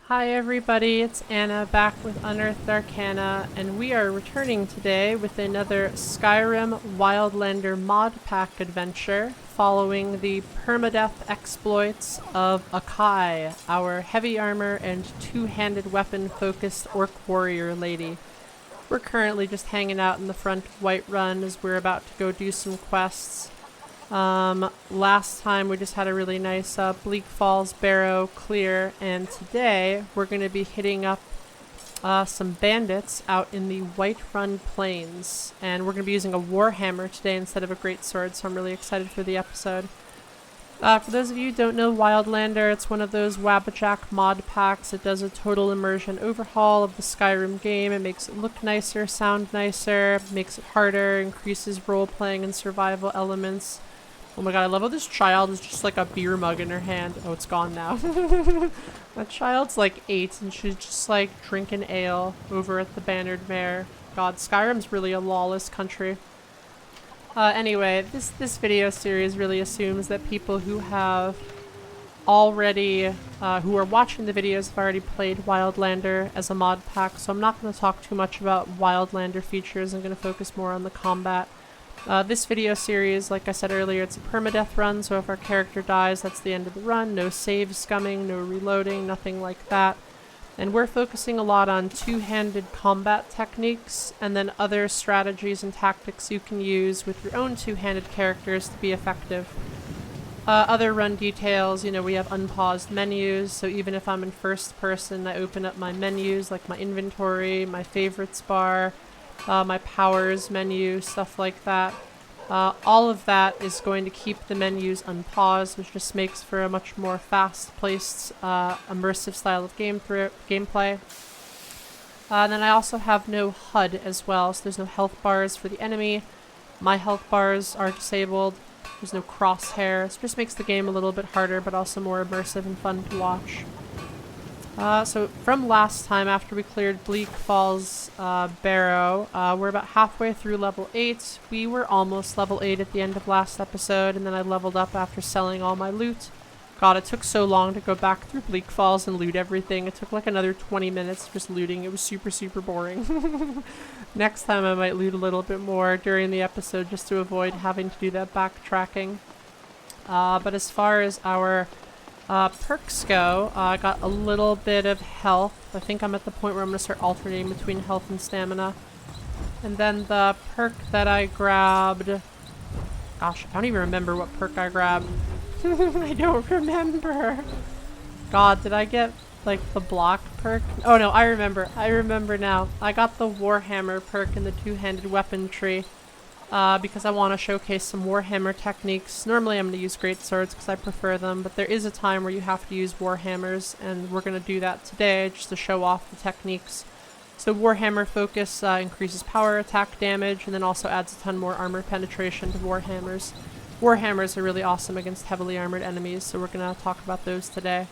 Hi everybody, it's Anna back with Unearthed Arcana, and we are returning today with another Skyrim Wildlander mod pack adventure following the permadeath exploits of Akai, our heavy armor and two-handed weapon focused orc warrior lady. We're currently just hanging out in the front of Whiterun as we're about to go do some quests. Last time we just had a really nice Bleak Falls Barrow clear, and today we're going to be hitting up some bandits out in the Whiterun Plains, and we're going to be using a warhammer today instead of a greatsword, so I'm really excited for the episode. For those of you who don't know Wildlander, it's one of those Wabbajack mod packs. It does a total immersion overhaul of the Skyrim game. It makes it look nicer, sound nicer, makes it harder, increases role-playing and survival elements. Oh my god, I love how this child is just like a beer mug in her hand. Oh, it's gone now. That child's like 8 and she's just like drinking ale over at the Bannered Mare. God, Skyrim's really a lawless country. Anyway, this video series really assumes that people who have already, who are watching the videos have already played Wildlander as a mod pack, so I'm not going to talk too much about Wildlander features. I'm going to focus more on the combat. This video series, like I said earlier, it's a permadeath run, so if our character dies, that's the end of the run. No save scumming, no reloading, nothing like that. And we're focusing a lot on two-handed combat techniques, and then other strategies and tactics you can use with your own two-handed characters to be effective. Other run details, you know, we have unpaused menus, so even if I'm in first person, I open up my menus, like my inventory, my favorites bar, my powers menu, stuff like that. All of that is going to keep the menus unpaused, which just makes for a much more fast-paced, immersive style of gameplay. And then I also have no HUD as well, so there's no health bars for the enemy. My health bars are disabled. There's no crosshair, so it just makes the game a little bit harder, but also more immersive and fun to watch. So from last time, after we cleared Bleak Falls Barrow, we're about halfway through level 8. We were almost level 8 at the end of last episode, and then I leveled up after selling all my loot. God, it took so long to go back through Bleak Falls and loot everything. It took like another 20 minutes just looting. It was super, super boring. Next time I might loot a little bit more during the episode just to avoid having to do that backtracking. But as far as our perks go, I got a little bit of health. I think I'm at the point where I'm going to start alternating between health and stamina. And then the perk that I grabbed... Gosh, I don't even remember what perk I grabbed. I don't remember. God, did I get, like, the block perk? Oh no, I remember. I remember now. I got the warhammer perk in the two-handed weapon tree. Because I want to showcase some warhammer techniques. Normally I'm going to use greatswords because I prefer them, but there is a time where you have to use warhammers, and we're going to do that today just to show off the techniques. So warhammer focus increases power, attack damage, and then also adds a ton more armor penetration to warhammers. Warhammers are really awesome against heavily armored enemies, so we're going to talk about those today.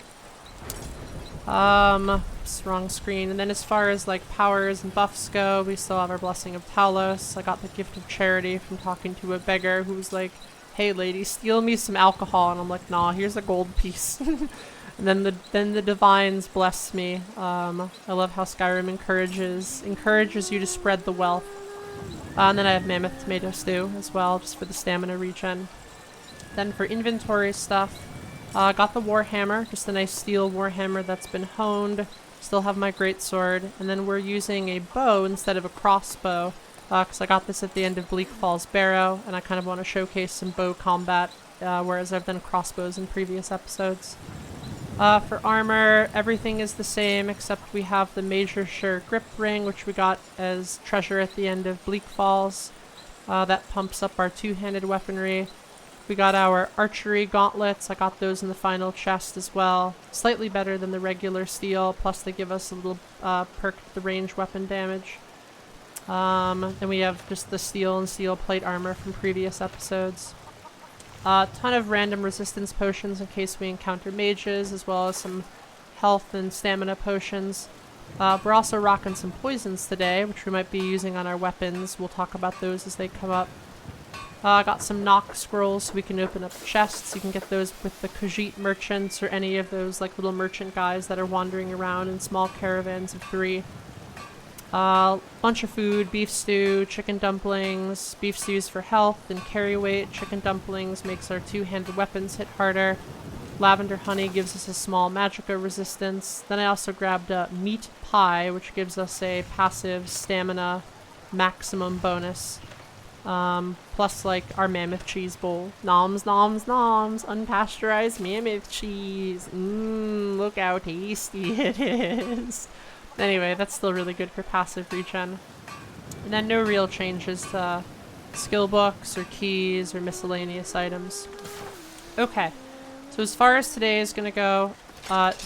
Wrong screen. And then as far as like powers and buffs go, we still have our Blessing of Talos. I got the Gift of Charity from talking to a beggar who was like, "Hey lady, steal me some alcohol," and I'm like, "Nah, here's a gold piece." And then the divines bless me. I love how Skyrim encourages you to spread the wealth. And then I have Mammoth Tomato Stew as well, just for the stamina regen. Then for inventory stuff, got the warhammer, just a nice steel warhammer that's been honed. Still have my greatsword, and then we're using a bow instead of a crossbow, because I got this at the end of Bleak Falls Barrow, and I kind of want to showcase some bow combat, whereas I've done crossbows in previous episodes. For armor, everything is the same, except we have the Major Sure Grip Ring, which we got as treasure at the end of Bleak Falls. That pumps up our two-handed weaponry. We got our archery gauntlets. I got those in the final chest as well. Slightly better than the regular steel, plus they give us a little perk to the range weapon damage. Then we have just the steel and steel plate armor from previous episodes. A ton of random resistance potions in case we encounter mages, as well as some health and stamina potions. We're also rocking some poisons today, which we might be using on our weapons. We'll talk about those as they come up. Got some knock scrolls so we can open up chests. You can get those with the Khajiit merchants or any of those like little merchant guys that are wandering around in small caravans of 3. Bunch of food, beef stew, chicken dumplings. Beef stews for health and carry weight. Chicken dumplings makes our 2-handed weapons hit harder. Lavender honey gives us a small magicka resistance. Then I also grabbed a meat pie, which gives us a passive stamina maximum bonus. Plus like our mammoth cheese bowl. Noms, noms, noms. Unpasteurized mammoth cheese. Look how tasty it is. Anyway, that's still really good for passive regen. And then no real changes to skill books or keys or miscellaneous items. Okay, so as far as today is going to go,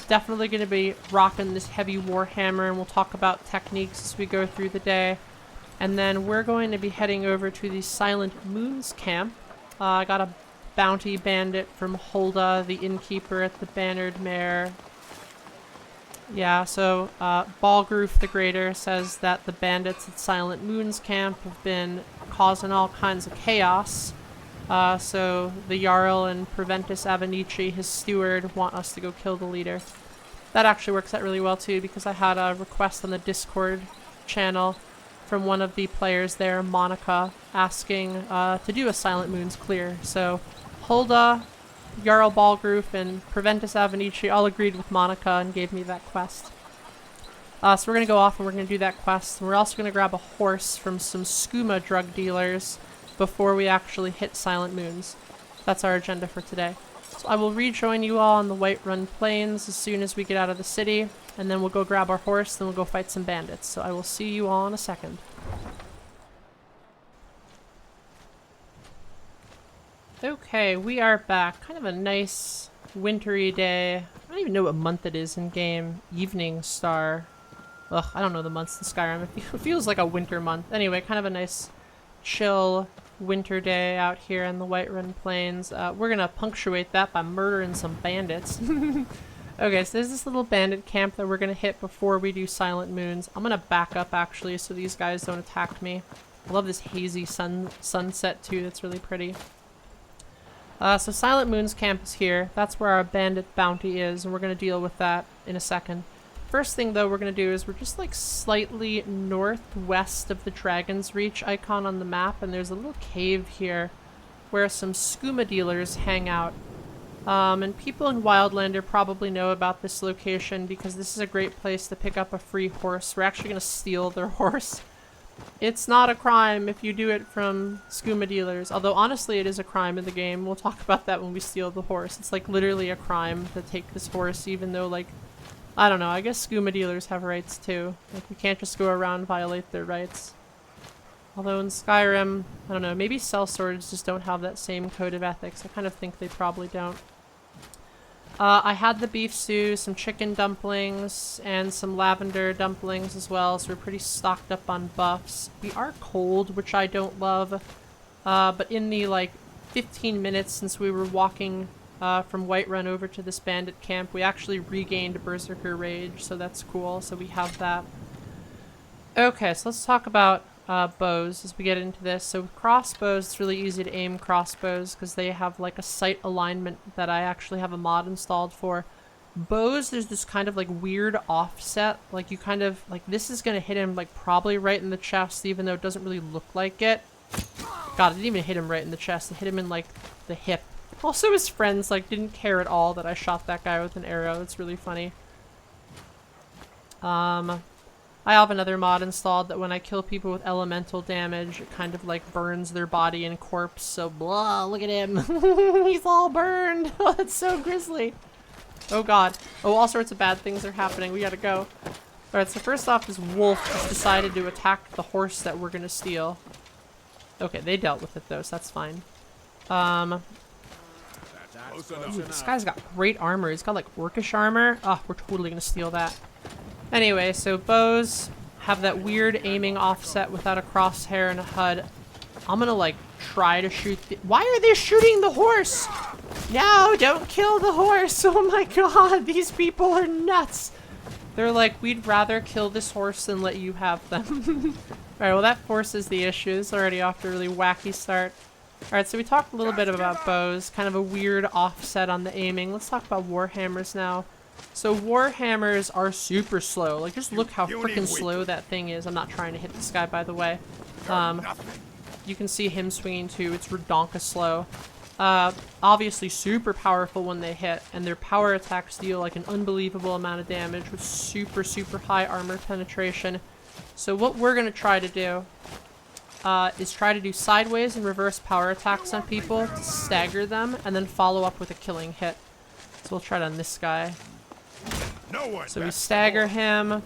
definitely going to be rocking this heavy warhammer, and we'll talk about techniques as we go through the day. And then we're going to be heading over to the Silent Moons camp. I got a bounty bandit from Hulda, the innkeeper at the Bannered Mare. Yeah, so Balgroof the Greater says that the bandits at Silent Moons camp have been causing all kinds of chaos. So the Jarl and Preventus Avenici, his steward, want us to go kill the leader. That actually works out really well too, because I had a request on the Discord channel from one of the players there, Monica, asking to do a Silent Moons clear. So Hulda, Jarl Balgroof, and Preventus Avenici all agreed with Monica and gave me that quest. So we're going to go off and we're going to do that quest. And we're also going to grab a horse from some skooma drug dealers before we actually hit Silent Moons. That's our agenda for today. So I will rejoin you all on the Whiterun Plains as soon as we get out of the city, and then we'll go grab our horse, then we'll go fight some bandits. So I will see you all in a second. Okay, we are back. Kind of a nice wintry day. I don't even know what month it is in game. Evening Star. Ugh, I don't know the months in Skyrim. It feels like a winter month. Anyway, kind of a nice chill winter day out here in the Whiterun Plains. We're gonna punctuate that by murdering some bandits. Okay, so there's this little bandit camp that we're gonna hit before we do Silent Moons. I'm gonna back up actually so these guys don't attack me. I love this hazy sunset too, that's really pretty. So Silent Moons camp is here. That's where our bandit bounty is, and we're gonna deal with that in a second. First thing though we're gonna do is we're just like slightly northwest of the Dragon's Reach icon on the map, and there's a little cave here where some skooma dealers hang out. And people in Wildlander probably know about this location because this is a great place to pick up a free horse. We're actually gonna steal their horse. It's not a crime if you do it from skooma dealers, although honestly it is a crime in the game. We'll talk about that when we steal the horse. It's like literally a crime to take this horse, even though like, I don't know, I guess skooma dealers have rights too. Like we can't just go around and violate their rights. Although in Skyrim, I don't know, maybe sellswords just don't have that same code of ethics. I kind of think they probably don't. I had the beef stew, some chicken dumplings, and some lavender dumplings as well, so we're pretty stocked up on buffs. We are cold, which I don't love, but in the like 15 minutes since we were walking from Whiterun over to this bandit camp, we actually regained Berserker Rage, so that's cool, so we have that. Okay, so let's talk about bows as we get into this. So with crossbows, it's really easy to aim crossbows because they have like a sight alignment that I actually have a mod installed for. Bows, there's this kind of like weird offset, like you kind of like this is gonna hit him like probably right in the chest, even though it doesn't really look like it. God, it didn't even hit him right in the chest, it hit him in like the hip. Also his friends like didn't care at all that I shot that guy with an arrow. It's really funny. I have another mod installed that when I kill people with elemental damage, it kind of like burns their body and corpse, so blah, look at him. He's all burned. Oh, that's so grisly. Oh god. Oh, all sorts of bad things are happening. We gotta go. Alright, so first off, this wolf has decided to attack the horse that we're gonna steal. Okay, they dealt with it though, so that's fine. Ooh, this guy's got great armor. He's got like orcish armor. Oh, we're totally gonna steal that. Anyway, so bows have that weird aiming offset without a crosshair and a HUD. I'm gonna like try to shoot the— Why are they shooting the horse? No, don't kill the horse. Oh my god, these people are nuts. They're like, we'd rather kill this horse than let you have them. Alright, well that forces the issue. It's already off to a really wacky start. Alright, so we talked a little bit about bows, kind of a weird offset on the aiming. Let's talk about warhammers now. So warhammers are super slow. Like, just look how freaking slow that thing is. I'm not trying to hit this guy, by the way. You can see him swinging too. It's redonka slow. Obviously super powerful when they hit, and their power attacks deal like an unbelievable amount of damage with super, super high armor penetration. So what we're gonna try to do is try to do sideways and reverse power attacks on people to stagger them, and then follow up with a killing hit. So we'll try it on this guy. So we stagger him.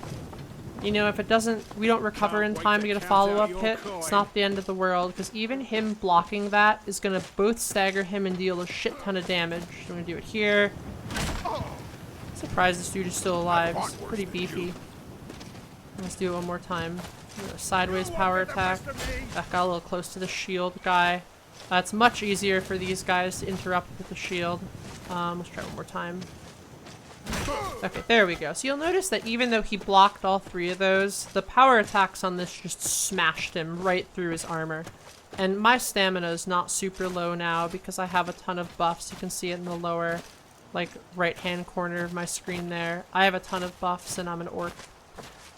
You know, if it doesn't, we don't recover in time to get a follow-up hit, it's not the end of the world, because even him blocking that is going to both stagger him and deal a shit ton of damage. I'm going to do it here. Surprised this dude is still alive. He's pretty beefy. Let's do it one more time. Sideways power attack. That got a little close to the shield guy. It's much easier for these guys to interrupt with the shield. Let's try one more time. Okay, there we go. So you'll notice that even though he blocked all three of those, the power attacks on this just smashed him right through his armor. And my stamina is not super low now because I have a ton of buffs. You can see it in the lower, like, right-hand corner of my screen there. I have a ton of buffs and I'm an orc.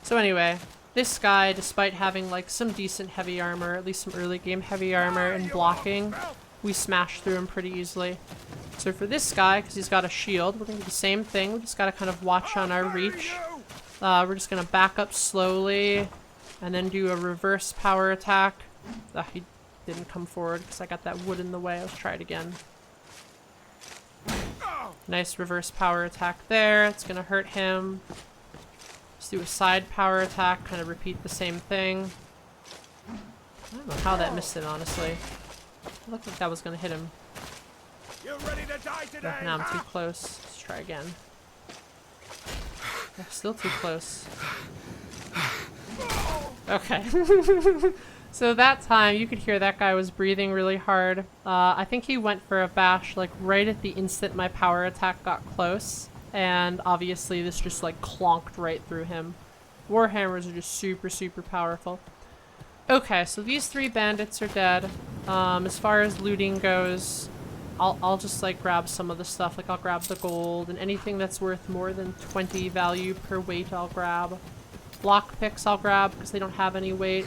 So anyway, this guy, despite having, like, some decent heavy armor, at least some early game heavy armor and blocking, we smashed through him pretty easily. So for this guy, because he's got a shield, we're going to do the same thing. We just got to kind of watch on our reach. We're just going to back up slowly and then do a reverse power attack. He didn't come forward because I got that wood in the way. Let's try it again. Nice reverse power attack there. It's going to hurt him. Let's do a side power attack, kind of repeat the same thing. I don't know how that missed it, honestly. It looked like that was going to hit him. You're ready to die today. Now I'm too close. Let's try again. Still too close. Okay. So that time, you could hear that guy was breathing really hard. I think he went for a bash, like, right at the instant my power attack got close. And obviously this just, like, clonked right through him. Warhammers are just super, super powerful. Okay, so these three bandits are dead. As far as looting goes, I'll just, like, grab some of the stuff. Like, I'll grab the gold, and anything that's worth more than 20 value per weight I'll grab. Lockpicks I'll grab because they don't have any weight.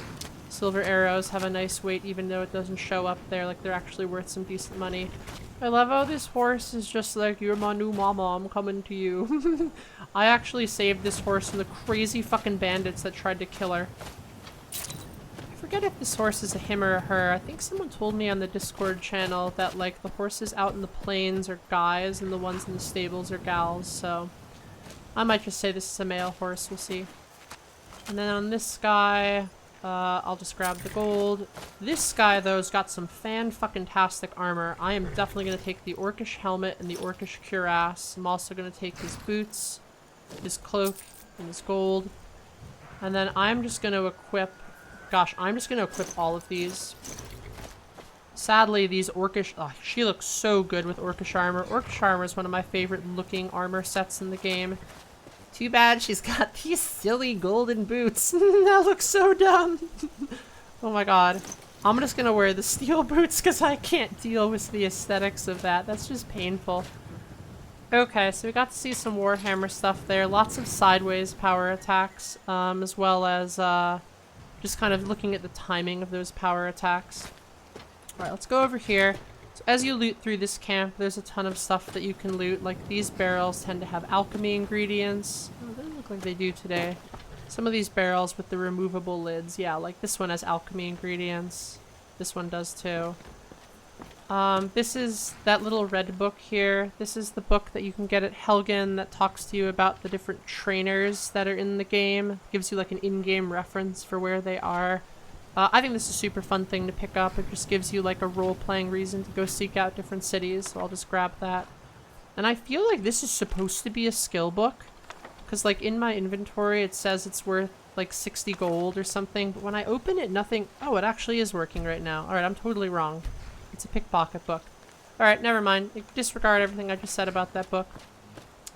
Silver arrows have a nice weight even though it doesn't show up there. Like, they're actually worth some decent money. I love how this horse is just like, you're my new mama, I'm coming to you. I actually saved this horse from the crazy fucking bandits that tried to kill her. I forget if this horse is a him or a her. I think someone told me on the Discord channel that, like, the horses out in the plains are guys and the ones in the stables are gals, so I might just say this is a male horse, we'll see. And then on this guy, I'll just grab the gold. This guy, though, has got some fan-fucking-tastic armor. I am definitely going to take the orcish helmet and the orcish cuirass. I'm also going to take his boots, his cloak, and his gold. And then I'm just going to equip... Gosh, I'm just going to equip all of these. Sadly, these orcish... Oh, she looks so good with orcish armor. Orcish armor is one of my favorite-looking armor sets in the game. Too bad she's got these silly golden boots. That looks so dumb. Oh my god. I'm just gonna wear the steel boots because I can't deal with the aesthetics of that. That's just painful. Okay, so we got to see some Warhammer stuff there. Lots of sideways power attacks, as well as just kind of looking at the timing of those power attacks. Alright, let's go over here. So as you loot through this camp, there's a ton of stuff that you can loot. Like, these barrels tend to have alchemy ingredients. Oh, they don't look like they do today. Some of these barrels with the removable lids, yeah, like this one has alchemy ingredients. This one does too. This is that little red book here. This is the book that you can get at Helgen that talks to you about the different trainers that are in the game. Gives you like an in-game reference for where they are. I think this is a super fun thing to pick up. It just gives you like a role-playing reason to go seek out different cities, so I'll just grab that. And I feel like this is supposed to be a skill book, because like in my inventory it says it's worth like 60 gold or something, but when I open it, nothing... Oh, it actually is working right now. Alright, I'm totally wrong. It's a pickpocket book. Alright, never mind. Disregard everything I just said about that book.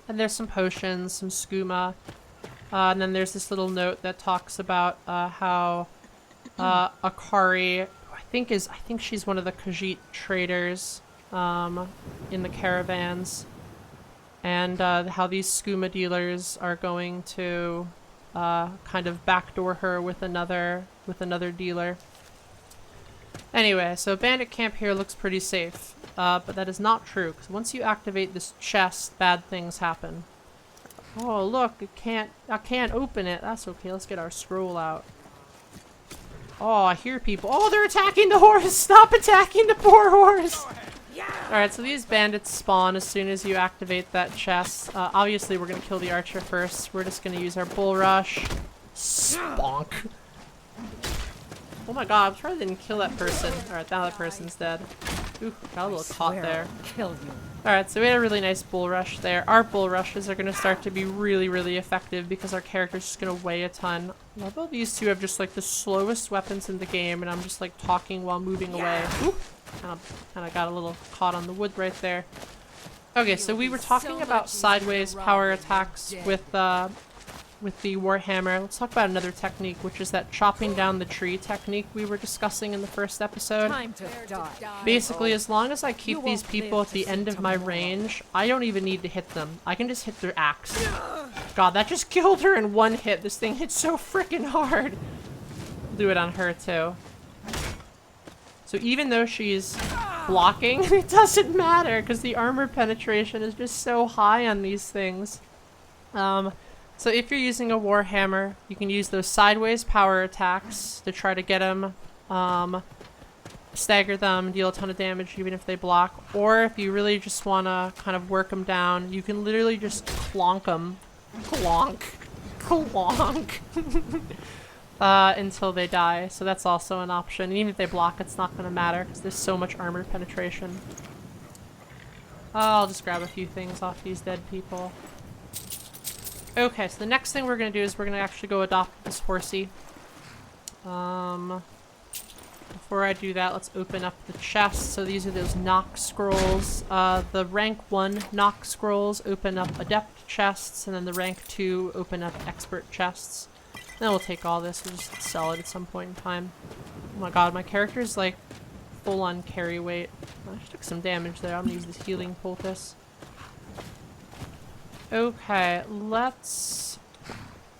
And there's some potions, some skooma. And then there's this little note that talks about how... Akari, who I think she's one of the Khajiit traders in the caravans, and how these skooma dealers are going to kind of backdoor her with another dealer. Anyway, so bandit camp here looks pretty safe, but that is not true, because once you activate this chest, bad things happen. Oh look, I can't open it. That's okay, let's get our scroll out. Oh, I hear people. Oh, they're attacking the horse! Stop attacking the poor horse! Alright, so these bandits spawn as soon as you activate that chest. Obviously we're gonna kill the archer first. We're just gonna use our bull rush. Sponk. Oh my god, I'm sorry I didn't kill that person. Alright, now that person's dead. Ooh, got a little caught there. Alright, so we had a really nice bull rush there. Our bull rushes are gonna start to be really, really effective because our character's just gonna weigh a ton. I love how these two have just like the slowest weapons in the game, and I'm just like talking while moving away. Ooh, kind of got a little caught on the wood right there. Okay, so we were talking about sideways power attacks with the warhammer. Let's talk about another technique, which is that chopping down the tree technique we were discussing in the first episode. Time to die. Basically, as long as I keep these people at the end of my range, I don't even need to hit them. I can just hit their axe. God, that just killed her in one hit. This thing hits so freaking hard. I'll do it on her too. So even though she's blocking, it doesn't matter because the armor penetration is just so high on these things. So if you're using a warhammer, you can use those sideways power attacks to try to get them, stagger them, deal a ton of damage even if they block. Or if you really just want to kind of work them down, you can literally just clonk them. Clonk. Clonk. Until they die. So that's also an option. And even if they block, it's not going to matter because there's so much armor penetration. I'll just grab a few things off these dead people. Okay, so the next thing we're going to do is we're going to actually go adopt this horsey. Before I do that, let's open up the chest. So these are those knock scrolls. The rank 1 knock scrolls open up adept chests, and then the rank 2 open up expert chests. Then we'll take all this and just sell it at some point in time. Oh my god, my character's like full on carry weight. I just took some damage there. I'm gonna use this healing poultice. Okay, let's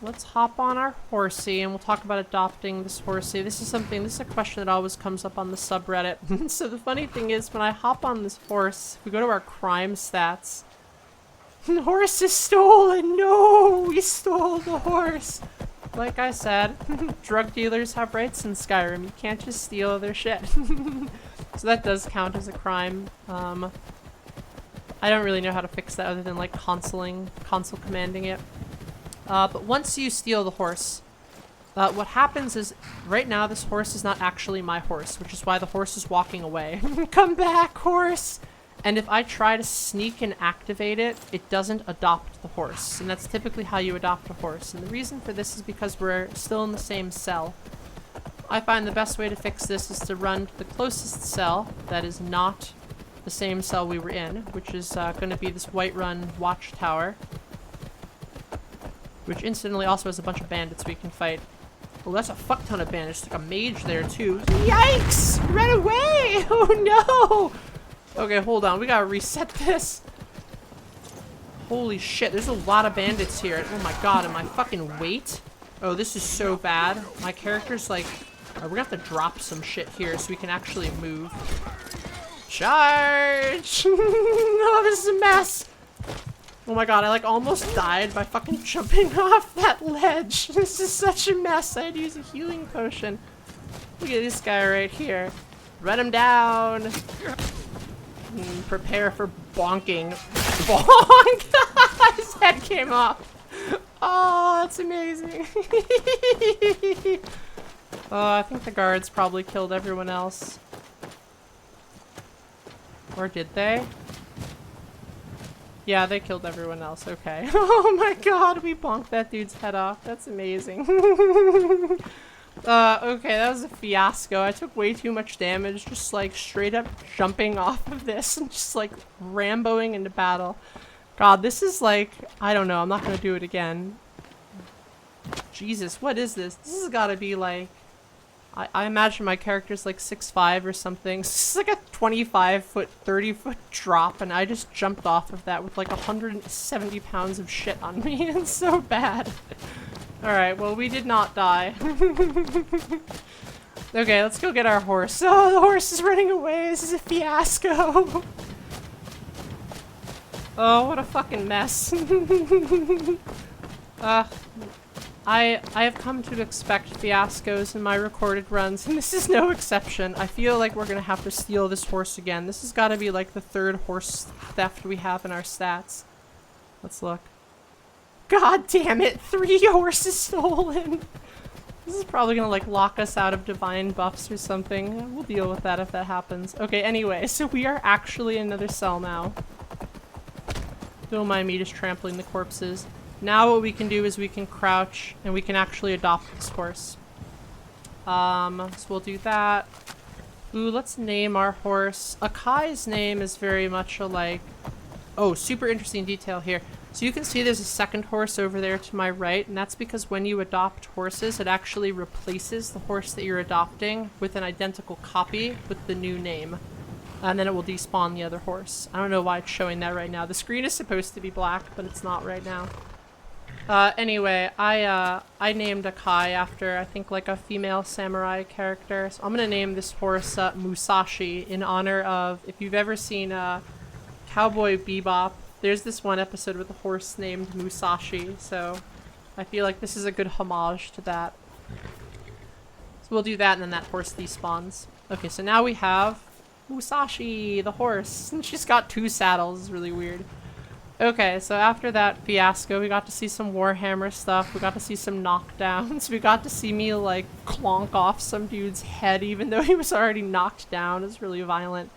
hop on our horsey and we'll talk about adopting this horsey. This is a question that always comes up on the subreddit. So the funny thing is, when I hop on this horse, we go to our crime stats. The horse is stolen! No! We stole the horse! Like I said, drug dealers have rights in Skyrim. You can't just steal their shit. So that does count as a crime. I don't really know how to fix that other than like console commanding it. But once you steal the horse, what happens is, right now this horse is not actually my horse, which is why the horse is walking away. Come back, horse! And if I try to sneak and activate it, it doesn't adopt the horse. And that's typically how you adopt a horse. And the reason for this is because we're still in the same cell. I find the best way to fix this is to run to the closest cell that is not the same cell we were in, which is going to be this Whiterun watchtower. Which incidentally also has a bunch of bandits we can fight. Oh, that's a fuck ton of bandits. There's like a mage there too. Yikes! Run away! Oh no! Okay, hold on. We gotta reset this. Holy shit, there's a lot of bandits here. Oh my god, and my fucking weight? Oh, this is so bad. My character's like... we're gonna have to drop some shit here so we can actually move. Charge! Oh, this is a mess! Oh my god, I like almost died by fucking jumping off that ledge. This is such a mess. I had to use a healing potion. Look at this guy right here. Run him down! Prepare for bonking. Bonk! His head came off. Oh, that's amazing. Oh, I think the guards probably killed everyone else. Or did they? Yeah, they killed everyone else. Okay. Oh my god, we bonked that dude's head off. That's amazing. Okay, that was a fiasco. I took way too much damage just like straight up jumping off of this and just like Ramboing into battle. God, this is like, I don't know, I'm not gonna do it again. Jesus, what is this? This has gotta be like I imagine my character's like 6'5" or something. It's like a 25-foot, 30-foot drop, and I just jumped off of that with like 170 pounds of shit on me. It's so bad. Alright, well, we did not die. Okay, let's go get our horse. Oh, the horse is running away. This is a fiasco. Oh, what a fucking mess. I have come to expect fiascos in my recorded runs, and this is no exception. I feel like we're gonna have to steal this horse again. This has gotta be like the 3rd horse theft we have in our stats. Let's look. God damn it! 3 horses stolen! This is probably gonna like lock us out of divine buffs or something. We'll deal with that if that happens. Okay, anyway, so we are actually in another cell now. Don't mind me just trampling the corpses. Now what we can do is we can crouch and we can actually adopt this horse. So we'll do that. Ooh, let's name our horse. Akai's name is very much alike. Oh, super interesting detail here. So you can see there's a second horse over there to my right, and that's because when you adopt horses, it actually replaces the horse that you're adopting with an identical copy with the new name. And then it will despawn the other horse. I don't know why it's showing that right now. The screen is supposed to be black, but it's not right now. Anyway, I named Akai after, I think, like a female samurai character. So I'm gonna name this horse Musashi in honor of, if you've ever seen Cowboy Bebop, there's this one episode with a horse named Musashi, so I feel like this is a good homage to that. So we'll do that and then that horse despawns. Okay, so now we have Musashi, the horse. And she's got 2 saddles, it's really weird. Okay, so after that fiasco, we got to see some Warhammer stuff, we got to see some knockdowns, we got to see me, like, clonk off some dude's head even though he was already knocked down. It was really violent.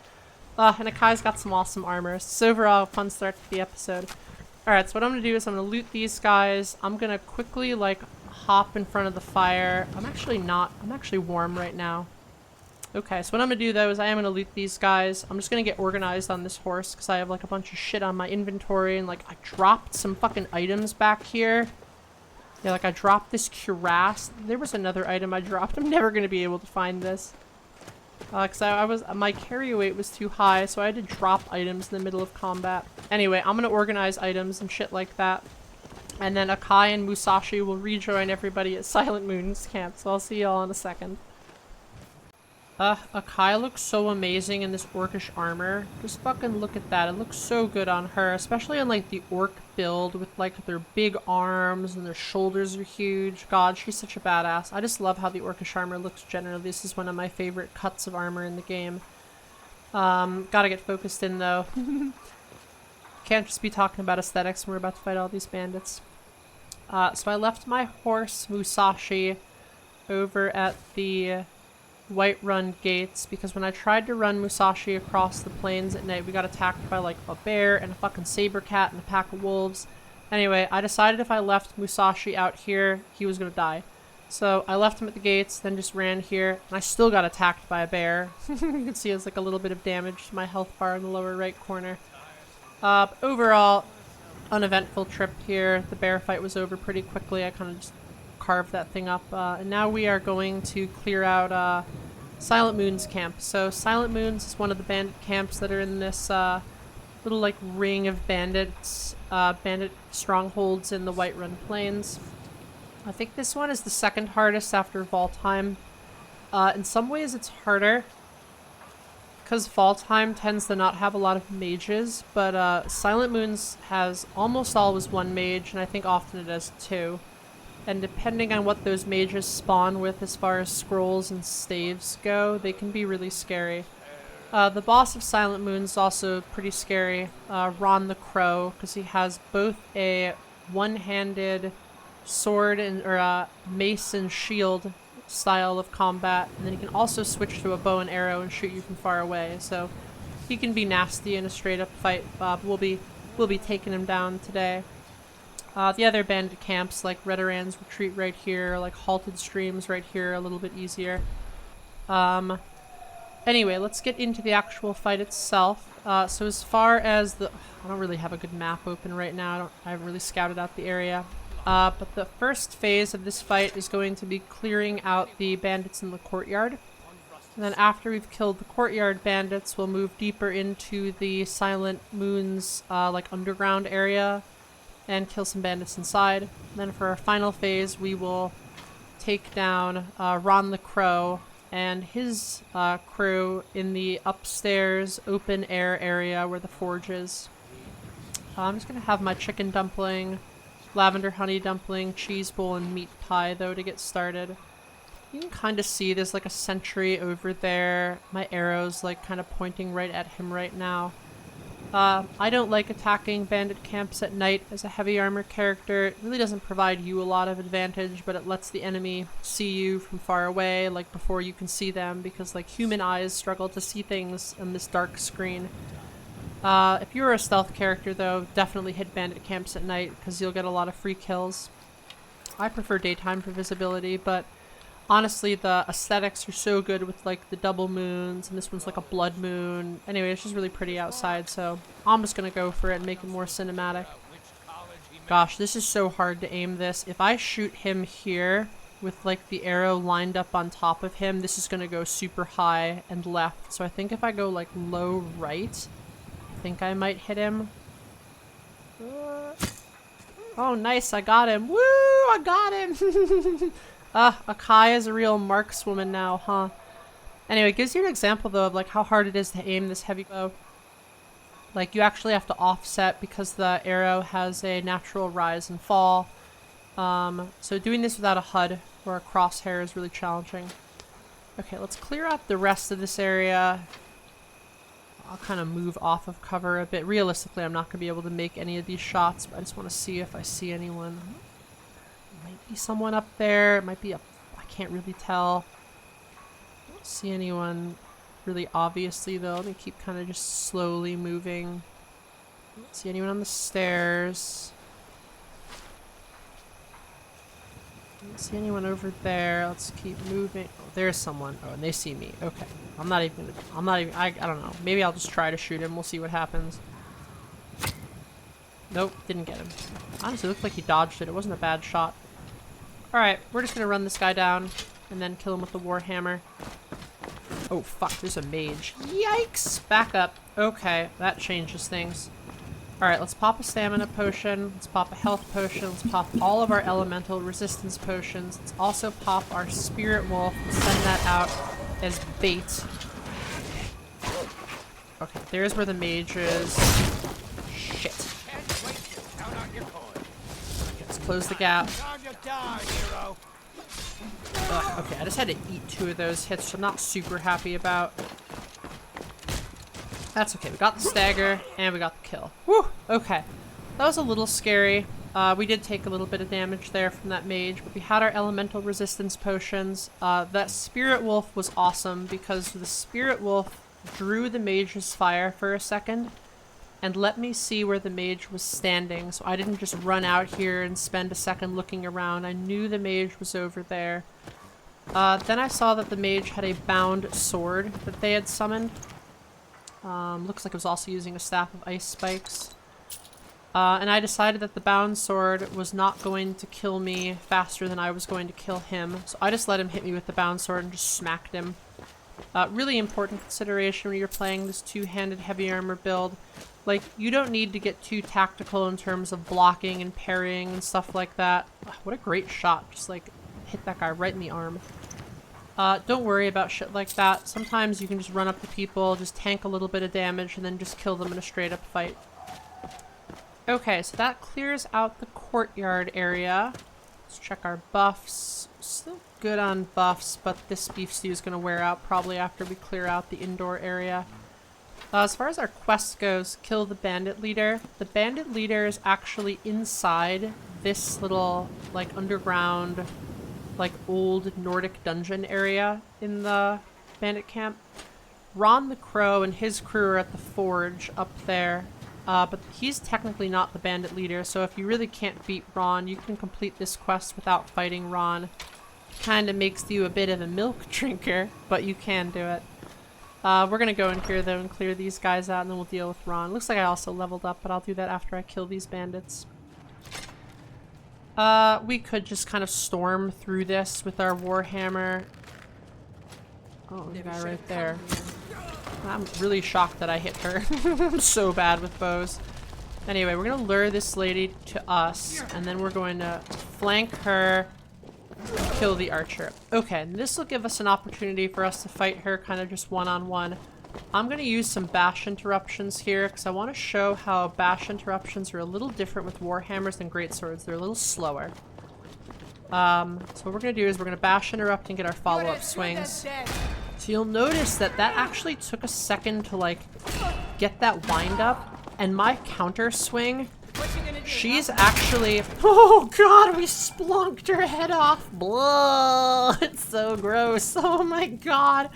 And Akai's got some awesome armor. So overall, a fun start to the episode. Alright, so what I'm gonna do is I'm gonna loot these guys. I'm gonna quickly, like, hop in front of the fire. I'm actually warm right now. Okay, so what I'm gonna do though is I am gonna loot these guys. I'm just gonna get organized on this horse because I have like a bunch of shit on my inventory and like I dropped some fucking items back here. Yeah, like I dropped this cuirass. There was another item I dropped. I'm never gonna be able to find this. Cause my carry weight was too high, so I had to drop items in the middle of combat. Anyway, I'm gonna organize items and shit like that. And then Akai and Musashi will rejoin everybody at Silent Moon's camp, so I'll see y'all in a second. Akai looks so amazing in this orcish armor. Just fucking look at that. It looks so good on her, especially on like the orc build with like their big arms and their shoulders are huge. God, she's such a badass. I just love how the orcish armor looks generally. This is one of my favorite cuts of armor in the game. Gotta get focused in though. Can't just be talking about aesthetics when we're about to fight all these bandits. So I left my horse, Musashi, over at the Whiterun gates because when I tried to run Musashi across the plains at night, we got attacked by like a bear and a fucking saber cat and a pack of wolves. Anyway, I decided if I left Musashi out here, he was gonna die. So I left him at the gates, then just ran here, and I still got attacked by a bear. You can see it's like a little bit of damage to my health bar in the lower right corner. Overall, uneventful trip here. The bear fight was over pretty quickly. I kind of just carved that thing up, and now we are going to clear out Silent Moon's camp. So Silent Moon's is one of the bandit camps that are in this little like ring of bandits, bandit strongholds in the Whiterun Plains. I think this one is the second hardest after Valtheim. In some ways it's harder because Valtheim tends to not have a lot of mages, but Silent Moon's has almost always one mage, and I think often it has 2. And depending on what those mages spawn with as far as scrolls and staves go, they can be really scary. The boss of Silent Moon is also pretty scary, Ron the Crow, because he has both a one-handed sword or mace and shield style of combat, and then he can also switch to a bow and arrow and shoot you from far away. So he can be nasty in a straight-up fight. We'll be taking him down today. The other bandit camps, like Whiterun's retreat right here, like Halted Streams right here, a little bit easier. Anyway, let's get into the actual fight itself. So as far as the... I don't really have a good map open right now. I haven't really scouted out the area. But the first phase of this fight is going to be clearing out the bandits in the courtyard. And then after we've killed the courtyard bandits, we'll move deeper into the Silent Moon's like underground area and kill some bandits inside. And then for our final phase, we will take down Ron the Crow and his crew in the upstairs open air area where the forge is. I'm just going to have my chicken dumpling, lavender honey dumpling, cheese bowl, and meat pie though to get started. You can kind of see there's like a sentry over there. My arrow's like kind of pointing right at him right now. I don't like attacking bandit camps at night as a heavy armor character. It really doesn't provide you a lot of advantage, but it lets the enemy see you from far away, like before you can see them, because like human eyes struggle to see things in this dark screen. If you're a stealth character though, definitely hit bandit camps at night because you'll get a lot of free kills. I prefer daytime for visibility, but honestly, the aesthetics are so good with like the double moons, and this one's like a blood moon. Anyway, it's just really pretty outside, so I'm just gonna go for it and make it more cinematic. Gosh, this is so hard to aim this. If I shoot him here with like the arrow lined up on top of him, this is gonna go super high and left. So I think if I go like low right, I think I might hit him. Oh, nice, I got him. Woo, I got him. Akai is a real markswoman now, huh? Anyway, it gives you an example though of like how hard it is to aim this heavy bow. Like you actually have to offset because the arrow has a natural rise and fall. So doing this without a HUD or a crosshair is really challenging. Okay, let's clear out the rest of this area. I'll kind of move off of cover a bit. Realistically, I'm not going to be able to make any of these shots, but I just want to see if I see anyone. Might be someone up there. It might be up. I can't really tell. I don't see anyone really obviously though. Let me keep kind of just slowly moving. I don't see anyone on the stairs. I don't see anyone over there. Let's keep moving. Oh, there's someone. Oh, and they see me. Okay. I don't know. Maybe I'll just try to shoot him. We'll see what happens. Nope, didn't get him. Honestly, it looked like he dodged it. It wasn't a bad shot. Alright, we're just gonna run this guy down and then kill him with the warhammer. Oh fuck, there's a mage. Yikes! Back up. Okay, that changes things. Alright, let's pop a stamina potion. Let's pop a health potion. Let's pop all of our elemental resistance potions. Let's also pop our spirit wolf and send that out as bait. Okay, there's where the mage is. Shit. Let's close the gap. Ugh, okay, I just had to eat 2 of those hits, which I'm not super happy about. That's okay. We got the stagger, and we got the kill. Woo! Okay. That was a little scary. We did take a little bit of damage there from that mage, but we had our elemental resistance potions. That spirit wolf was awesome, because the spirit wolf drew the mage's fire for a second, and let me see where the mage was standing, so I didn't just run out here and spend a second looking around. I knew the mage was over there. Then I saw that the mage had a bound sword that they had summoned. Looks like it was also using a staff of ice spikes. And I decided that the bound sword was not going to kill me faster than I was going to kill him, so I just let him hit me with the bound sword and just smacked him. Really important consideration when you're playing this two-handed heavy armor build. Like, you don't need to get too tactical in terms of blocking and parrying and stuff like that. What a great shot. Just, like, hit that guy right in the arm. Don't worry about shit like that. Sometimes you can just run up to people, just tank a little bit of damage, and then just kill them in a straight-up fight. Okay, so that clears out the courtyard area. Let's check our buffs. Still good on buffs, but this beef stew is going to wear out probably after we clear out the indoor area. As far as our quest goes, kill the bandit leader. The bandit leader is actually inside this little, like, underground, like, old Nordic dungeon area in the bandit camp. Ron the Crow and his crew are at the forge up there, but he's technically not the bandit leader, so if you really can't beat Ron, you can complete this quest without fighting Ron. Kinda makes you a bit of a milk drinker, but you can do it. We're gonna go in here though and clear these guys out, and then we'll deal with Ron. Looks like I also leveled up, but I'll do that after I kill these bandits. We could just kind of storm through this with our warhammer. Oh, the guy right there. I'm really shocked that I hit her. I'm so bad with bows. Anyway, we're gonna lure this lady to us, and then we're going to flank her, kill the archer. Okay, and this will give us an opportunity for us to fight her kind of just one-on-one. I'm gonna use some bash interruptions here, because I want to show how bash interruptions are a little different with warhammers than greatswords. They're a little slower. So what we're gonna do is we're gonna bash interrupt and get our follow-up swings. So you'll notice that that actually took a second to like get that wind up, and my counter swing, she's actually, oh god, we splunked her head off. Blah, it's so gross. Oh my god,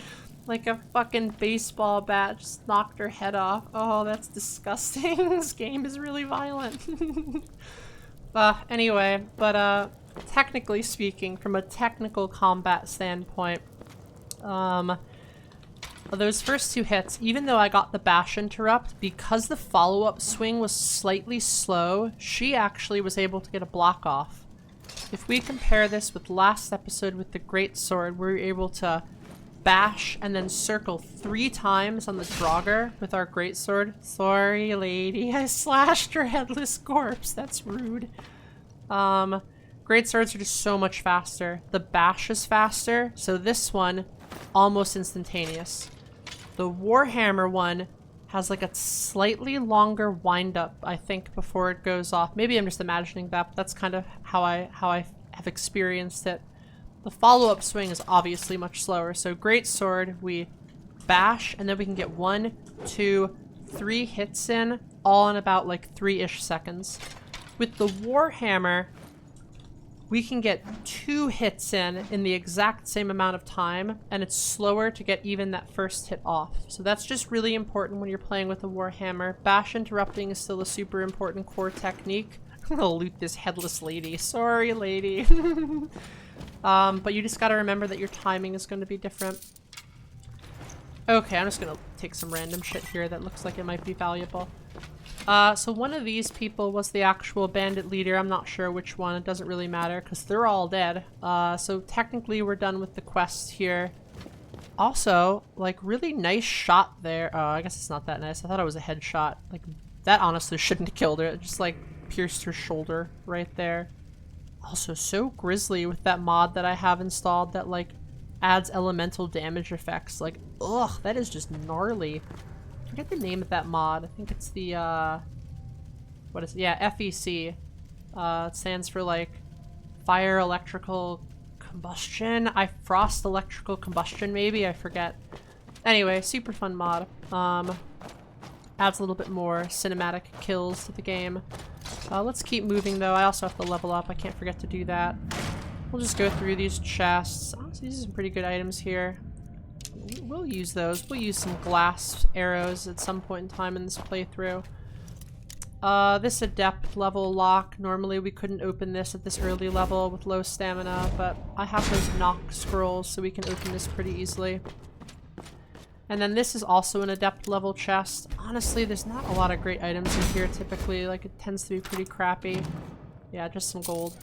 like a fucking baseball bat just knocked her head off. Oh, that's disgusting. This game is really violent. Anyway, but technically speaking, from a technical combat standpoint, those first two hits, even though I got the bash interrupt, because the follow-up swing was slightly slow, she actually was able to get a block off. If we compare this with last episode with the greatsword, we were able to bash and then circle 3 times on the Draugr with our greatsword. Sorry, lady, I slashed her headless corpse. That's rude. Greatswords are just so much faster. The bash is faster, so this one, almost instantaneous. The warhammer one has like a slightly longer wind up, I think, before it goes off. Maybe I'm just imagining that, but that's kind of how I have experienced it. The follow-up swing is obviously much slower. So greatsword, we bash, and then we can get 1, 2, 3 hits in, all in about like 3-ish seconds. With the warhammer, we can get 2 hits in the exact same amount of time, and it's slower to get even that first hit off. So that's just really important when you're playing with a warhammer. Bash interrupting is still a super important core technique. I'm gonna loot this headless lady. Sorry, lady. But you just gotta remember that your timing is going to be different. Okay, I'm just gonna take some random shit here that looks like it might be valuable. So one of these people was the actual bandit leader. I'm not sure which one. It doesn't really matter because they're all dead. So technically we're done with the quest here. Also, like, really nice shot there. I guess it's not that nice. I thought it was a headshot. Like, that honestly shouldn't have killed her. It just, like, pierced her shoulder right there. Also, so grisly with that mod that I have installed that, like, adds elemental damage effects. Like, ugh, that is just gnarly. I forget the name of that mod. I think it's the, what is it? Yeah, FEC. It stands for, like, Fire Electrical Combustion? Frost Electrical Combustion, maybe? I forget. Anyway, super fun mod. Adds a little bit more cinematic kills to the game. Let's keep moving, though. I also have to level up. I can't forget to do that. We'll just go through these chests. Honestly, these are some pretty good items here. We'll use those. We'll use some glass arrows at some point in time in this playthrough. This adept level lock. Normally we couldn't open this at this early level with low stamina, but I have those knock scrolls so we can open this pretty easily. And then this is also an adept level chest. Honestly, there's not a lot of great items in here typically. Like, it tends to be pretty crappy. Yeah, just some gold.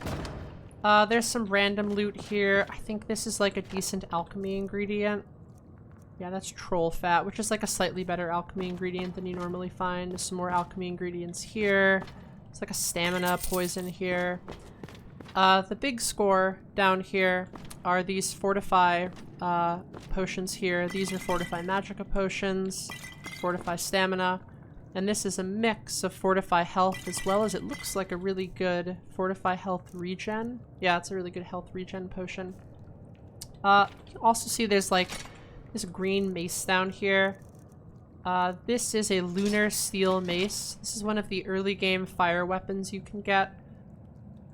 There's some random loot here. I think this is like a decent alchemy ingredient. Yeah, that's troll fat, which is like a slightly better alchemy ingredient than you normally find. There's some more alchemy ingredients here. It's like a stamina poison here. The big score down here are these fortify potions here. These are fortify magicka potions, fortify stamina, and this is a mix of fortify health as well as it looks like a really good fortify health regen. Yeah, it's a really good health regen potion. You can also see there's like this green mace down here. This is a lunar steel mace. This is one of the early game fire weapons you can get.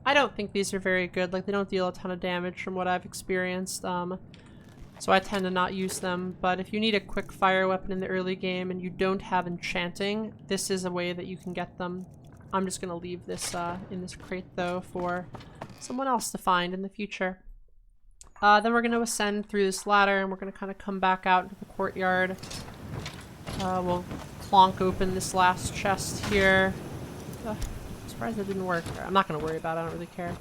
I don't think these are very good. Like, they don't deal a ton of damage from what I've experienced. So I tend to not use them. But if you need a quick fire weapon in the early game and you don't have enchanting, this is a way that you can get them. I'm just gonna leave this in this crate though for someone else to find in the future. Then we're gonna ascend through this ladder and we're gonna kind of come back out into the courtyard. We'll clonk open this last chest here. Surprised that didn't work. I'm not gonna worry about it, I don't really care.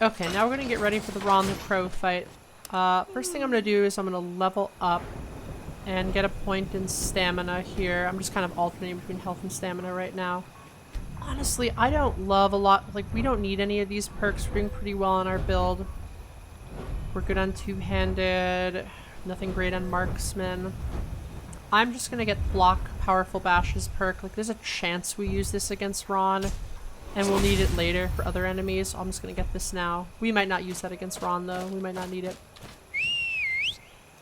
Okay, now we're gonna get ready for the Ron the Crow fight. First thing I'm gonna do is I'm gonna level up and get a point in stamina here. I'm just kind of alternating between health and stamina right now. Honestly, I don't love a lot, like, we don't need any of these perks. We're doing pretty well on our build. We're good on two-handed, nothing great on marksman. I'm just gonna get block powerful bashes perk. Like, there's a chance we use this against Ron, and we'll need it later for other enemies. So I'm just gonna get this now. We might not use that against Ron though. We might not need it.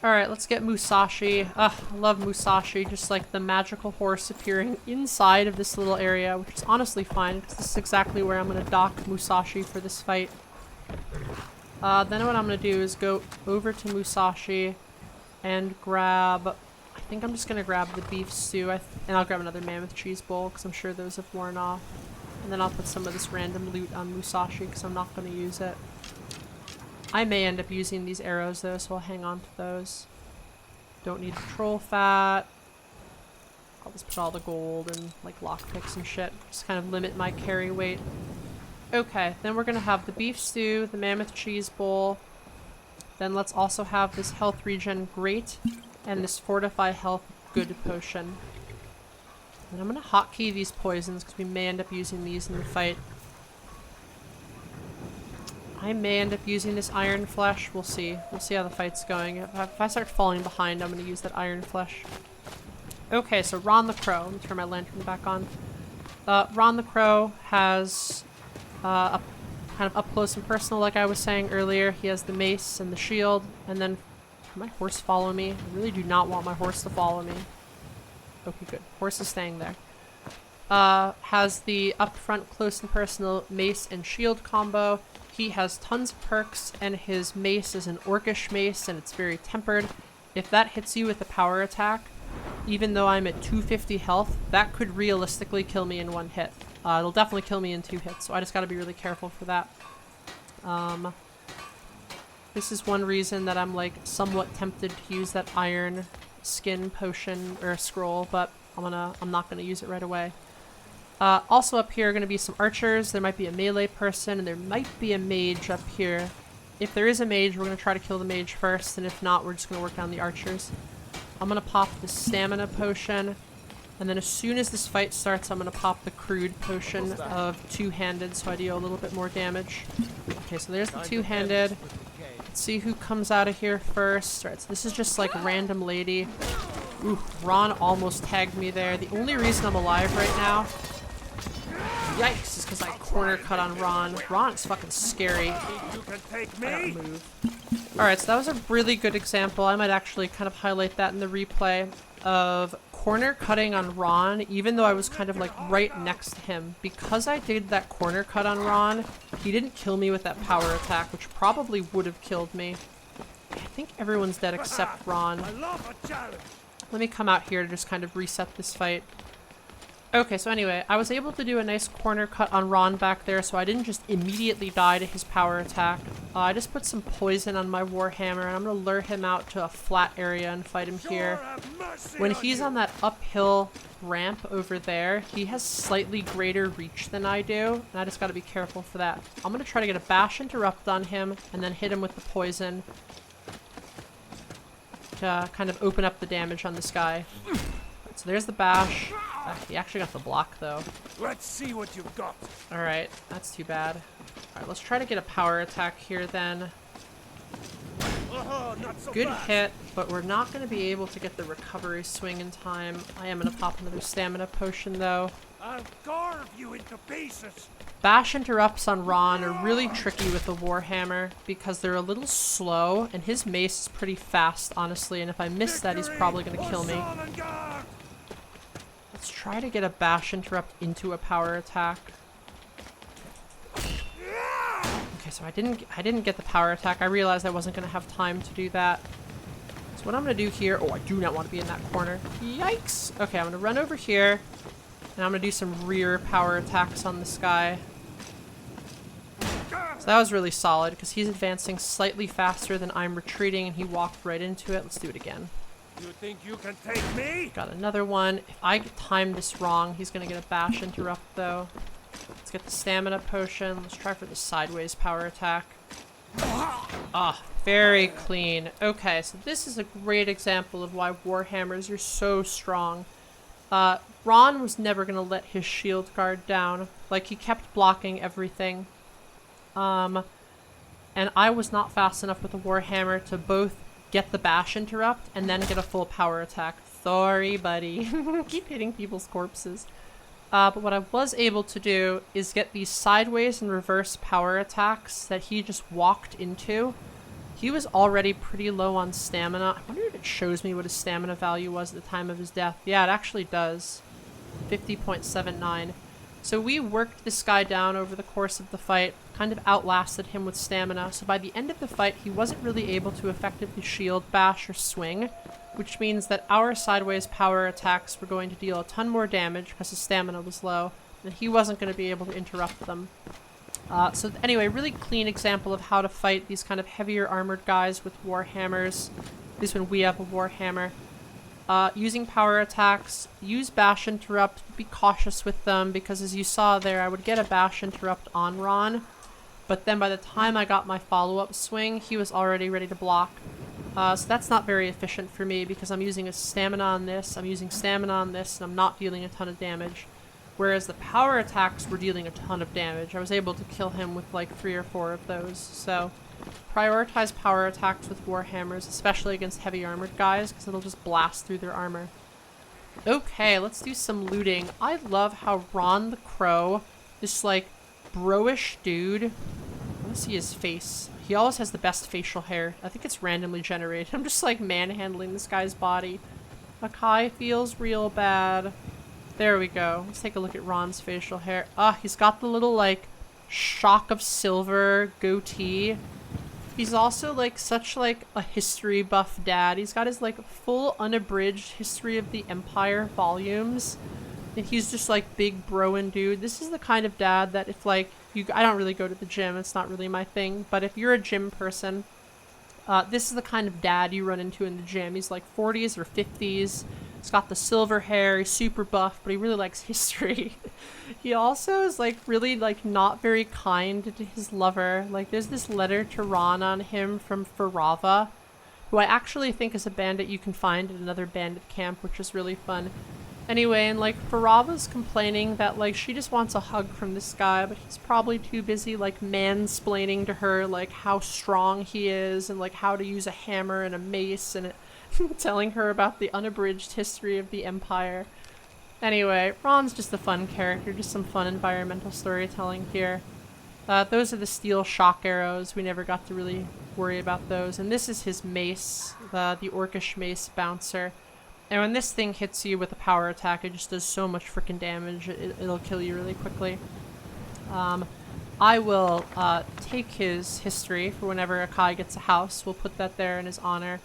Alright, let's get Musashi. Ugh, I love Musashi. Just like the magical horse appearing inside of this little area, which is honestly fine, because this is exactly where I'm gonna dock Musashi for this fight. Then what I'm gonna do is go over to Musashi and grab... I think I'm just gonna grab the beef stew, and I'll grab another mammoth cheese bowl, because I'm sure those have worn off. And then I'll put some of this random loot on Musashi, because I'm not gonna use it. I may end up using these arrows though, so I'll hang on to those. Don't need troll fat. I'll just put all the gold and like lockpicks and shit. Just kind of limit my carry weight. Okay, then we're gonna have the beef stew, the mammoth cheese bowl. Then let's also have this health regen grate and this fortify health good potion. And I'm gonna hotkey these poisons because we may end up using these in the fight. I may end up using this iron flesh. We'll see. We'll see how the fight's going. If I start falling behind, I'm going to use that iron flesh. Okay, so Ron the Crow. Let me turn my lantern back on. Ron the Crow has a kind of up close and personal, like I was saying earlier. He has the mace and the shield. And then, can my horse follow me? I really do not want my horse to follow me. Okay, good. Horse is staying there. Has the up front close and personal mace and shield combo. He has tons of perks, and his mace is an orcish mace, and it's very tempered. If that hits you with a power attack, even though I'm at 250 health, that could realistically kill me in one hit. It'll definitely kill me in 2 hits, so I just gotta be really careful for that. This is one reason that I'm like somewhat tempted to use that iron skin potion or scroll, but I'm not gonna use it right away. Also up here are going to be some archers. There might be a melee person, and there might be a mage up here. If there is a mage, we're going to try to kill the mage first, and if not, we're just going to work down the archers. I'm going to pop the stamina potion, and then as soon as this fight starts, I'm going to pop the crude potion of two-handed, so I deal a little bit more damage. Okay, so there's the two-handed. Let's see who comes out of here first. Alright, so this is just like random lady. Ooh, Ron almost tagged me there. The only reason I'm alive right now... Yikes, is because I corner cut on Ron. Ron is fucking scary. I gotta move. Alright, so that was a really good example. I might actually kind of highlight that in the replay of corner cutting on Ron, even though I was kind of like right next to him. Because I did that corner cut on Ron, he didn't kill me with that power attack, which probably would have killed me. I think everyone's dead except Ron. Let me come out here to just kind of reset this fight. Okay, so anyway, I was able to do a nice corner cut on Ron back there, so I didn't just immediately die to his power attack. I just put some poison on my warhammer, and I'm going to lure him out to a flat area and fight him here. When he's on that uphill ramp over there, he has slightly greater reach than I do, and I just got to be careful for that. I'm going to try to get a bash interrupt on him, and then hit him with the poison to kind of open up the damage on this guy. So there's the bash. He actually got the block though. Let's see what you've got. Alright, that's too bad. Alright, let's try to get a power attack here then. Not so Good fast. hit, but we're not going to be able to get the recovery swing in time. I am going to pop another stamina potion though. I'll carve you into pieces. Bash interrupts on Ron are really tricky with the warhammer because they're a little slow, and his mace is pretty fast, honestly, and if I miss that, he's probably going to kill me. Let's try to get a bash interrupt into a power attack. Okay, so I didn't get the power attack. I realized I wasn't going to have time to do that. So what I'm going to do here... Oh, I do not want to be in that corner. Yikes! Okay, I'm going to run over here, and I'm going to do some rear power attacks on this guy. So that was really solid, because he's advancing slightly faster than I'm retreating, and he walked right into it. Let's do it again. You think you can take me? Got another one. If I time this wrong, he's going to get a bash interrupt, though. Let's get the stamina potion. Let's try for the sideways power attack. Ah, very clean. Okay, so this is a great example of why warhammers are so strong. Ron was never gonna let his shield guard down. Like, he kept blocking everything. And I was not fast enough with the warhammer to both get the bash interrupt and then get a full power attack. Sorry, buddy. Keep hitting people's corpses. But what I was able to do is get these sideways and reverse power attacks that he just walked into. He was already pretty low on stamina. I wonder if it shows me what his stamina value was at the time of his death. Yeah, it actually does. 50.79. So we worked this guy down over the course of the fight, kind of outlasted him with stamina. So by the end of the fight, he wasn't really able to effectively shield bash or swing, which means that our sideways power attacks were going to deal a ton more damage because his stamina was low, and he wasn't going to be able to interrupt them. So anyway, really clean example of how to fight these kind of heavier armored guys with warhammers, at least when we have a warhammer. Using power attacks, use bash interrupt, be cautious with them, because as you saw there, I would get a bash interrupt on Ron, but then by the time I got my follow-up swing, he was already ready to block. So that's not very efficient for me, because I'm using a stamina on this, I'm using stamina on this, and I'm not dealing a ton of damage. Whereas the power attacks were dealing a ton of damage. I was able to kill him with like 3 or 4 of those, so prioritize power attacks with warhammers, especially against heavy armored guys, because it'll just blast through their armor. Okay, let's do some looting. I love how Ron the Crow, this like bro-ish dude, I want to see his face. He always has the best facial hair. I think it's randomly generated. I'm just like manhandling this guy's body. Akai feels real bad. There we go. Let's take a look at Ron's facial hair. Ah, he's got the little like shock of silver goatee. He's also like such like a history buff dad. He's got his like full unabridged History of the Empire volumes. And he's just like big broin dude. This is the kind of dad that if like I don't really go to the gym, it's not really my thing, but if you're a gym person, this is the kind of dad you run into in the gym. He's like 40s or 50s. He's got the silver hair, he's super buff, but he really likes history. He also is like really like not very kind to his lover. Like there's this letter to Ron on him from Farava, who I actually think is a bandit you can find at another bandit camp, which is really fun. Anyway, and like Farava's complaining that like she just wants a hug from this guy, but he's probably too busy like mansplaining to her like how strong he is and like how to use a hammer and a mace and telling her about the unabridged history of the Empire. Anyway, Ron's just a fun character, just some fun environmental storytelling here. Those are the steel shock arrows. We never got to really worry about those. And this is his mace, the orcish mace bouncer. And when this thing hits you with a power attack, it just does so much freaking damage, it'll kill you really quickly. I will take his history for whenever Akai gets a house. We'll put that there in his honor.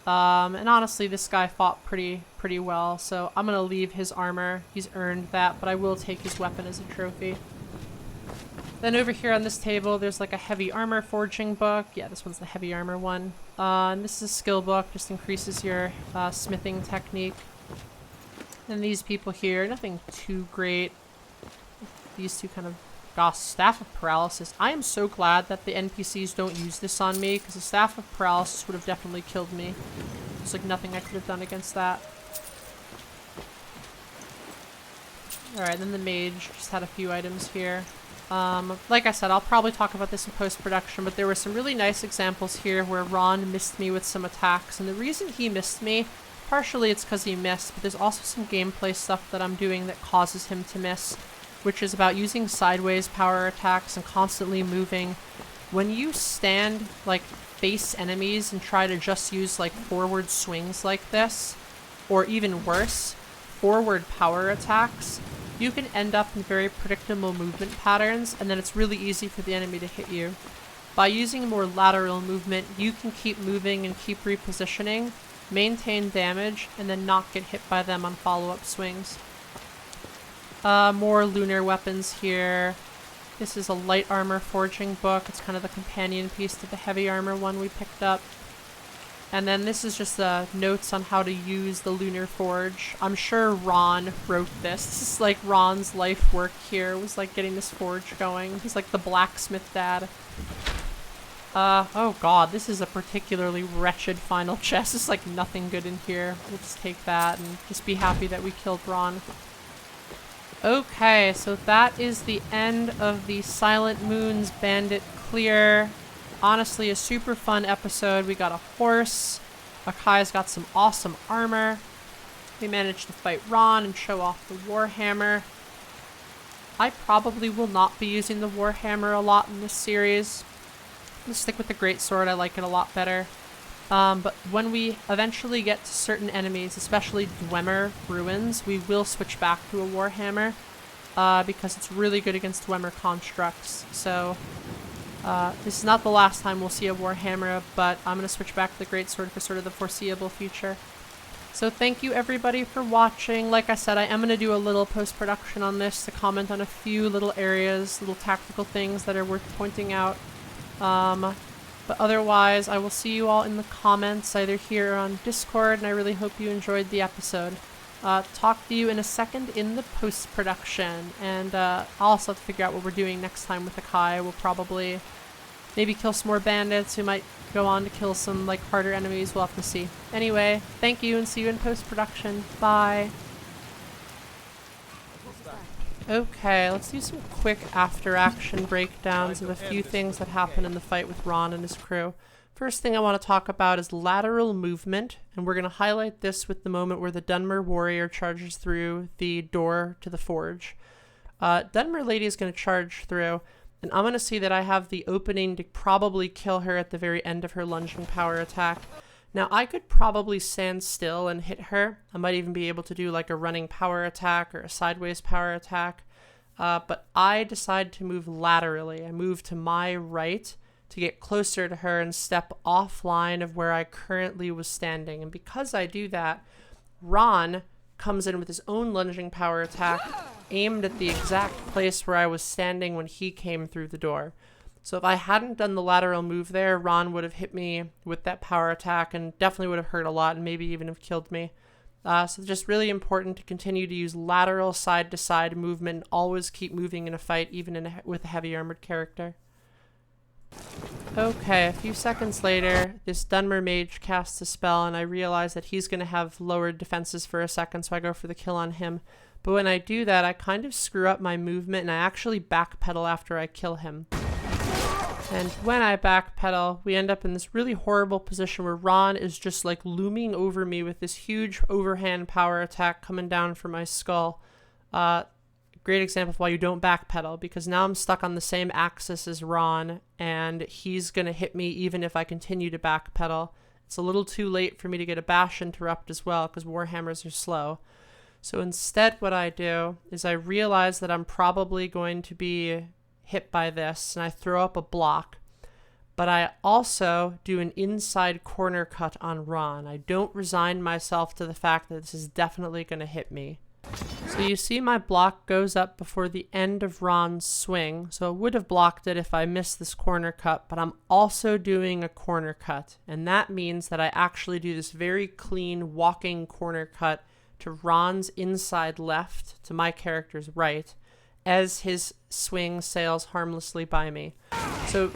And honestly, this guy fought pretty well, so I'm gonna leave his armor. He's earned that, but I will take his weapon as a trophy. Then over here on this table, there's like a heavy armor forging book. Yeah, this one's the heavy armor one. And this is a skill book, just increases your smithing technique. And these people here, nothing too great. These two kind of... Gosh, Staff of Paralysis. I am so glad that the NPCs don't use this on me, because the Staff of Paralysis would have definitely killed me. There's like nothing I could have done against that. Alright, then the mage just had a few items here. Like I said, I'll probably talk about this in post-production, but there were some really nice examples here where Ron missed me with some attacks, and the reason he missed me, partially it's because he missed, but there's also some gameplay stuff that I'm doing that causes him to miss, which is about using sideways power attacks and constantly moving. When you stand, like, face enemies and try to just use, like, forward swings like this, or even worse, forward power attacks, you can end up in very predictable movement patterns, and then it's really easy for the enemy to hit you. By using more lateral movement, you can keep moving and keep repositioning, maintain damage, and then not get hit by them on follow-up swings. More lunar weapons here. This is a light armor forging book. It's kind of the companion piece to the heavy armor one we picked up. And then this is just the notes on how to use the Lunar Forge. I'm sure Ron wrote this. This is like Ron's life work here, was like getting this forge going. He's like the blacksmith dad. Oh god, this is a particularly wretched final chest. There's like nothing good in here. We'll just take that and just be happy that we killed Ron. Okay, so that is the end of the Silent Moon's Bandit clear. Honestly, a super fun episode. We got a horse. Akai's got some awesome armor. We managed to fight Ron and show off the warhammer. I probably will not be using the warhammer a lot in this series. I'm gonna stick with the greatsword. I like it a lot better. But when we eventually get to certain enemies, especially Dwemer ruins, we will switch back to a warhammer because it's really good against Dwemer constructs. So this is not the last time we'll see a warhammer, but I'm going to switch back to the greatsword for sort of the foreseeable future. So thank you everybody for watching. Like I said, I am going to do a little post-production on this to comment on a few little areas, little tactical things that are worth pointing out. But otherwise, I will see you all in the comments, either here or on Discord, and I really hope you enjoyed the episode. Talk to you in a second in the post-production, and I'll also have to figure out what we're doing next time with Akai. We'll probably maybe kill some more bandits. We might go on to kill some like harder enemies. We'll have to see. Anyway, thank you and see you in post-production. Bye. Okay, let's do some quick after-action breakdowns of a few things that happened in the fight with Ron and his crew. First thing I want to talk about is lateral movement, and we're going to highlight this with the moment where the Dunmer warrior charges through the door to the forge. Dunmer lady is going to charge through, and I'm going to see that I have the opening to probably kill her at the very end of her lunging power attack. Now, I could probably stand still and hit her. I might even be able to do like a running power attack or a sideways power attack. But I decide to move laterally. I move to my right to get closer to her and step offline of where I currently was standing. And because I do that, Ron comes in with his own lunging power attack aimed at the exact place where I was standing when he came through the door. So if I hadn't done the lateral move there, Ron would have hit me with that power attack and definitely would have hurt a lot and maybe even have killed me. So just really important to continue to use lateral side-to-side movement and always keep moving in a fight, even with a heavy armored character. Okay, a few seconds later, this Dunmer mage casts a spell and I realize that he's going to have lowered defenses for a second, so I go for the kill on him. But when I do that, I kind of screw up my movement and I actually backpedal after I kill him. And when I backpedal, we end up in this really horrible position where Ron is just like looming over me with this huge overhand power attack coming down for my skull. Great example of why you don't backpedal, because now I'm stuck on the same axis as Ron and he's going to hit me even if I continue to backpedal. It's a little too late for me to get a bash interrupt as well because warhammers are slow. So instead what I do is I realize that I'm probably going to be hit by this and I throw up a block, but I also do an inside corner cut on Ron. I don't resign myself to the fact that this is definitely going to hit me. So you see my block goes up before the end of Ron's swing, so I would have blocked it if I missed this corner cut, but I'm also doing a corner cut, and that means that I actually do this very clean walking corner cut to Ron's inside left to my character's right, as his swing sails harmlessly by me. So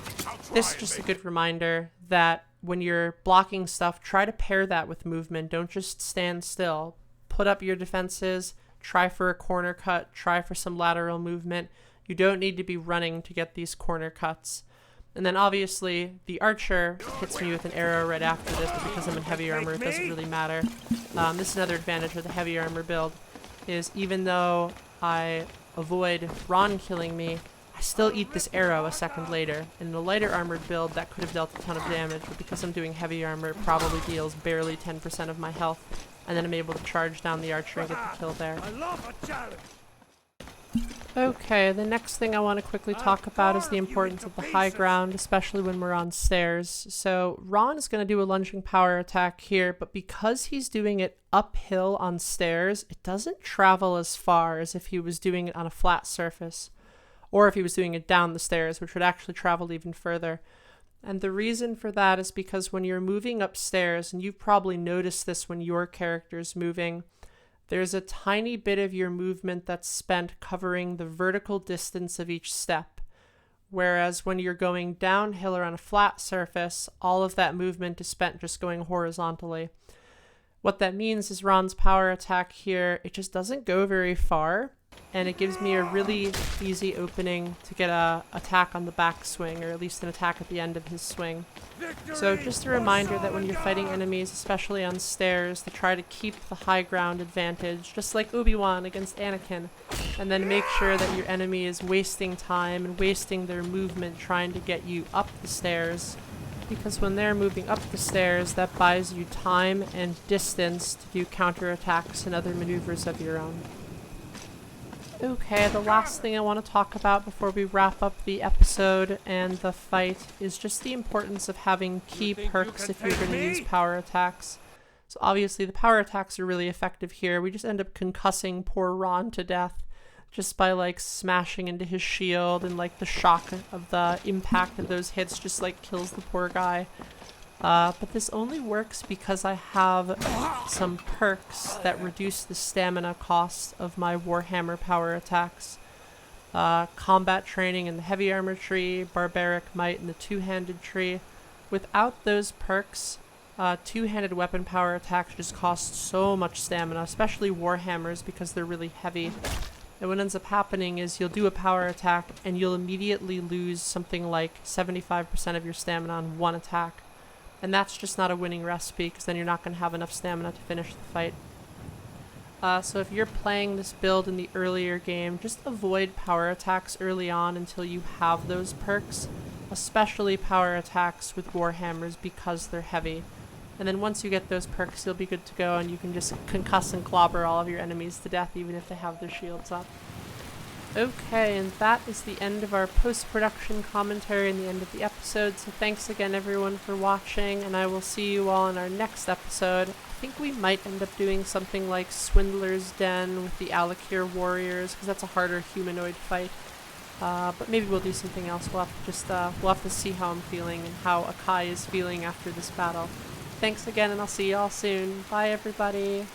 this is just a good reminder that when you're blocking stuff, try to pair that with movement. Don't just stand still. Put up your defenses, try for a corner cut, try for some lateral movement. You don't need to be running to get these corner cuts. And then obviously the archer hits me with an arrow right after this, but because I'm in heavy armor, it doesn't really matter. This is another advantage of the heavy armor build, is even though I avoid Ron killing me, I still eat this arrow a second later. In the lighter armored build, that could have dealt a ton of damage, but because I'm doing heavy armor, it probably deals barely 10% of my health, and then I'm able to charge down the archer and get the kill there. I love a challenge. Okay, the next thing I want to quickly talk about is the importance of the high ground, especially when we're on stairs. So Ron is going to do a lunging power attack here, but because he's doing it uphill on stairs, it doesn't travel as far as if he was doing it on a flat surface, or if he was doing it down the stairs, which would actually travel even further. And the reason for that is because when you're moving upstairs, and you've probably noticed this when your character's moving, there's a tiny bit of your movement that's spent covering the vertical distance of each step. Whereas when you're going downhill or on a flat surface, all of that movement is spent just going horizontally. What that means is Ron's power attack here, it just doesn't go very far, and it gives me a really easy opening to get a attack on the backswing, or at least an attack at the end of his swing. So just a reminder that when you're fighting enemies, especially on stairs, to try to keep the high ground advantage, just like Obi-Wan against Anakin, and then make sure that your enemy is wasting time and wasting their movement trying to get you up the stairs, because when they're moving up the stairs, that buys you time and distance to do counterattacks and other maneuvers of your own. Okay, the last thing I want to talk about before we wrap up the episode and the fight is just the importance of having key perks if you're going to use power attacks. So obviously the power attacks are really effective here. We just end up concussing poor Ron to death just by like smashing into his shield, and like the shock of the impact of those hits just like kills the poor guy. But this only works because I have some perks that reduce the stamina cost of my warhammer power attacks. Combat training in the heavy armor tree, barbaric might in the two-handed tree. Without those perks, two-handed weapon power attacks just cost so much stamina, especially warhammers because they're really heavy. And what ends up happening is you'll do a power attack and you'll immediately lose something like 75% of your stamina on one attack. And that's just not a winning recipe, because then you're not going to have enough stamina to finish the fight. So if you're playing this build in the earlier game, just avoid power attacks early on until you have those perks, especially power attacks with warhammers because they're heavy. And then once you get those perks, you'll be good to go, and you can just concuss and clobber all of your enemies to death even if they have their shields up. Okay, and that is the end of our post-production commentary and the end of the episode, so thanks again everyone for watching, and I will see you all in our next episode. I think we might end up doing something like Swindler's Den with the Alakir warriors, because that's a harder humanoid fight. But maybe we'll do something else. We'll have to see how I'm feeling and how Akai is feeling after this battle. Thanks again, and I'll see you all soon. Bye everybody!